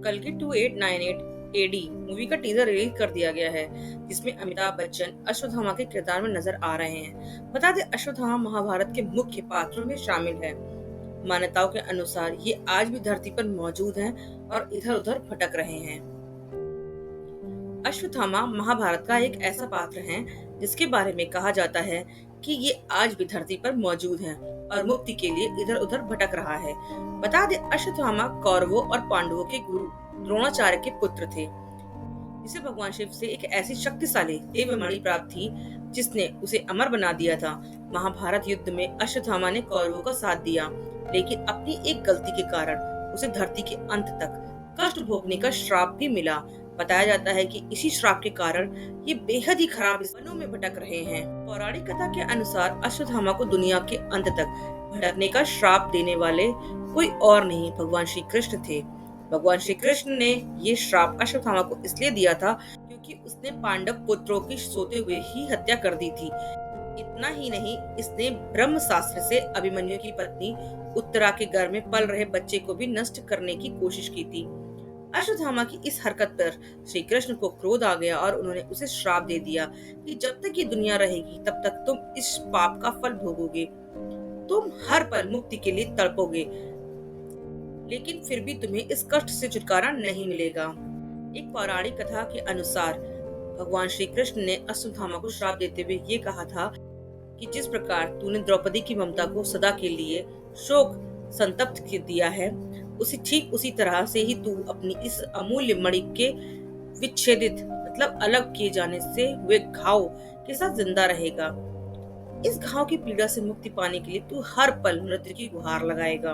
कल की 2898 AD movie का टीजर रिलीज कर दिया गया है, जिसमें अमिताभ बच्चन अश्वत्थामा के किरदार में नजर आ रहे हैं। बता दें, अश्वत्थामा महाभारत के मुख्य पात्रों में शामिल है। मान्यताओं के अनुसार ये आज भी धरती पर मौजूद हैं और इधर उधर भटक रहे हैं। अश्वत्थामा महाभारत का एक ऐसा पात्र है जिसके बारे में कहा जाता है कि ये आज भी धरती पर मौजूद है और मुक्ति के लिए इधर उधर भटक रहा है। बता दें, अश्वत्थामा कौरवों और पांडवों के गुरु द्रोणाचार्य के पुत्र थे, जिसे भगवान शिव से एक ऐसी शक्तिशाली दिव्य मणि प्राप्त थी जिसने उसे अमर बना दिया था। महाभारत युद्ध में अश्वत्थामा ने कौरवों का साथ दिया, लेकिन अपनी एक गलती के कारण उसे धरती के अंत तक कष्ट भोगने का श्राप भी मिला। बताया जाता है कि इसी श्राप के कारण ये बेहद ही खराब वनों में भटक रहे हैं। पौराणिक कथा के अनुसार अश्वत्थामा को दुनिया के अंत तक भटकने का श्राप देने वाले कोई और नहीं, भगवान श्री कृष्ण थे। भगवान श्री कृष्ण ने ये श्राप अश्वत्थामा को इसलिए दिया था क्योंकि उसने पांडव पुत्रों की सोते हुए ही हत्या कर दी थी। इतना ही नहीं, इसने ब्रह्म शास्त्र से अभिमन्यु की पत्नी उत्तरा के घर में पल रहे बच्चे को भी नष्ट करने की कोशिश की थी। अश्वत्थामा की इस हरकत पर श्री कृष्ण को क्रोध आ गया और उन्होंने उसे श्राप दे दिया कि जब तक ये दुनिया रहेगी तब तक तुम इस पाप का फल भोगोगे। तुम हर पल मुक्ति के लिए तड़पोगे, लेकिन फिर भी तुम्हें इस कष्ट से छुटकारा नहीं मिलेगा। एक पौराणिक कथा के अनुसार भगवान श्री कृष्ण ने अश्वत्थामा को श्राप देते हुए ये कहा था कि जिस प्रकार तूने द्रौपदी की ममता को सदा के लिए शोक संतप्त कर दिया है, ठीक उसी तरह से ही तू अपनी इस अमूल्य मणि के विच्छेदित मतलब अलग किए जाने से हुए घाव के साथ जिंदा रहेगा। इस घाव की पीड़ा से मुक्ति पाने के लिए तू हर पल मृत्यु की गुहार लगाएगा।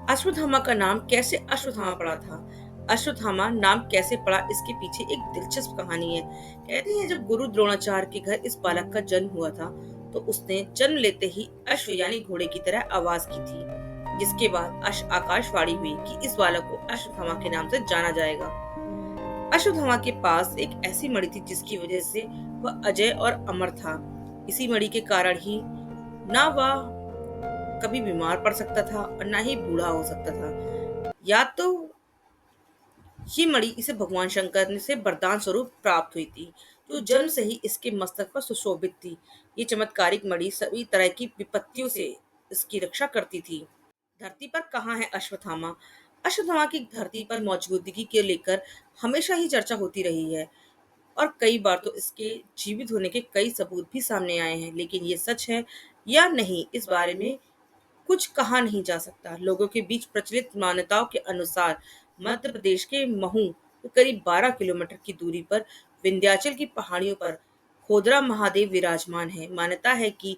अश्वत्थामा का नाम कैसे अश्वत्थामा पड़ा था? अश्वत्थामा नाम कैसे पड़ा, इसके पीछे एक दिलचस्प कहानी है। कहते हैं, जब गुरु द्रोणाचार्य के घर इस बालक का जन्म हुआ था तो उसने जन्म लेते ही अश्व यानी घोड़े की तरह आवाज की थी, जिसके बाद आकाशवाणी हुई कि इस बालक को अश्वत्थामा के नाम से जाना जाएगा। अश्वत्थामा के पास एक ऐसी मणि थी जिसकी वजह से वह अजय और अमर था। इसी मणि के कारण ही ना वह कभी बीमार पड़ सकता था और ना ही बूढ़ा हो सकता था। या तो ये मणि इसे भगवान शंकर से वरदान स्वरूप प्राप्त हुई थी, जो जन्म से ही इसके मस्तक पर सुशोभित थी। ये चमत्कारिक मणि सभी तरह की विपत्तियों से इसकी रक्षा करती थी। धरती पर कहाँ है अश्वत्थामा? अश्वत्थामा की धरती पर मौजूदगी के लेकर हमेशा ही चर्चा होती रही है और कई बार तो इसके जीवित होने के कई सबूत भी सामने आए हैं, लेकिन ये सच है या नहीं, इस बारे में कुछ कहा नहीं जा सकता। लोगों के बीच प्रचलित मान्यताओं के अनुसार मध्य प्रदेश के महू के करीब 12 किलोमीटर की दूरी पर विंध्याचल की पहाड़ियों पर खोदरा महादेव विराजमान है। मान्यता है कि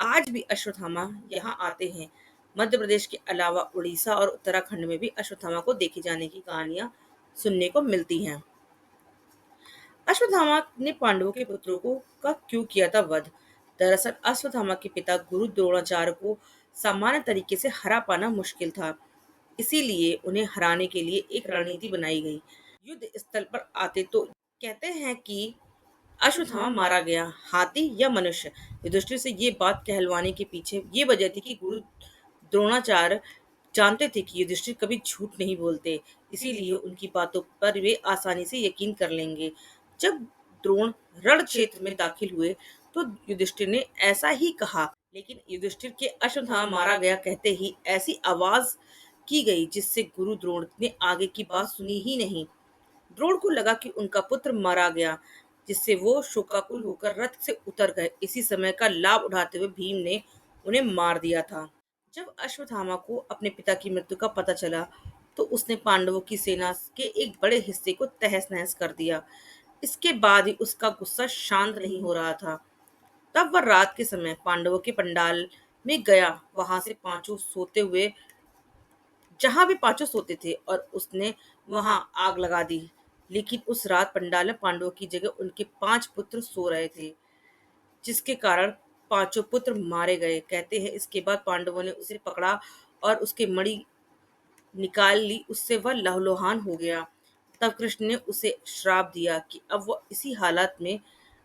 आज भी अश्वत्थामा यहाँ आते हैं। मध्य प्रदेश के अलावा उड़ीसा और उत्तराखंड में भी अश्वत्थामा को देखे जाने की कहानियां सुनने को मिलती हैं। अश्वत्थामा ने पांडवों के पुत्रों को का क्यों किया था वध? दरअसल अश्वत्थामा के पिता गुरु द्रोणाचार्य को सामान्य तरीके से हरा पाना मुश्किल था, इसीलिए उन्हें हराने के लिए एक रणनीति बनाई गई। युद्ध स्थल पर आते तो कहते हैं कि अश्वत्थामा मारा गया, हाथी या मनुष्य। युधिष्ठिर से ये बात कहलवाने के पीछे ये वजह थी कि गुरु द्रोणाचार्य जानते थे कि युधिष्ठिर कभी झूठ नहीं बोलते, इसीलिए उनकी बातों पर वे आसानी से यकीन कर लेंगे। जब द्रोण रण क्षेत्र में दाखिल हुए तो युधिष्ठिर ने ऐसा ही कहा, लेकिन युधिष्ठिर के अश्वत्थामा मारा गया कहते ही ऐसी आवाज की गई जिससे गुरु द्रोण ने आगे की बात सुनी ही नहीं। द्रोण को लगा कि उनका पुत्र मारा गया, जिससे वो शोकाकुल होकर रथ से उतर गए। इसी समय का लाभ उठाते हुए भीम ने उन्हें मार दिया था। जब अश्वत्थामा को अपने पिता की मृत्यु का पता चला तो उसने पांडवों की सेना के एक बड़े हिस्से को तहस नहस कर दिया। इसके बाद ही उसका गुस्सा शांत नहीं हो रहा था। तब वह रात के समय पांडवों के पंडाल में गया, वहां से पांचों सोते हुए जहां भी पांचों सोते थे, और उसने वहां आग लगा दी। लेकिन उस रात पंडाल में पांडवों की जगह उनके 5 पुत्र सो रहे थे, जिसके कारण पांचों पुत्र मारे गए। कहते हैं इसके बाद पांडवों ने उसे पकड़ा और उसके मणि निकाल ली, उससे वह लहूलुहान हो गया। तब कृष्ण ने उसे श्राप दिया कि अब वह इसी हालत में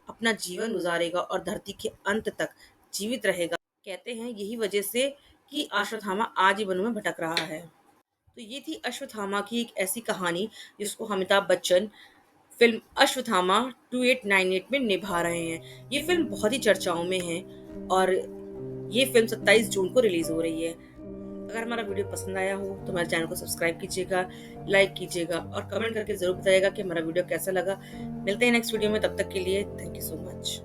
अपना जीवन गुजारेगा और धरती के अंत तक जीवित रहेगा। कहते हैं यही वजह से कि अश्वत्थामा आज ही वनों में भटक रहा है। तो ये थी अश्वत्थामा की एक ऐसी कहानी जिसको अमिताभ बच्चन फिल्म अश्वत्थामा 2898 में निभा रहे हैं। ये फिल्म बहुत ही चर्चाओं में है और ये फिल्म 27 जून को रिलीज हो रही है। अगर हमारा वीडियो पसंद आया हो तो हमारे चैनल को सब्सक्राइब कीजिएगा, लाइक कीजिएगा और कमेंट करके जरूर बताइएगा कि हमारा वीडियो कैसा लगा। मिलते हैं नेक्स्ट वीडियो में, तब तक के लिए थैंक यू सो मच।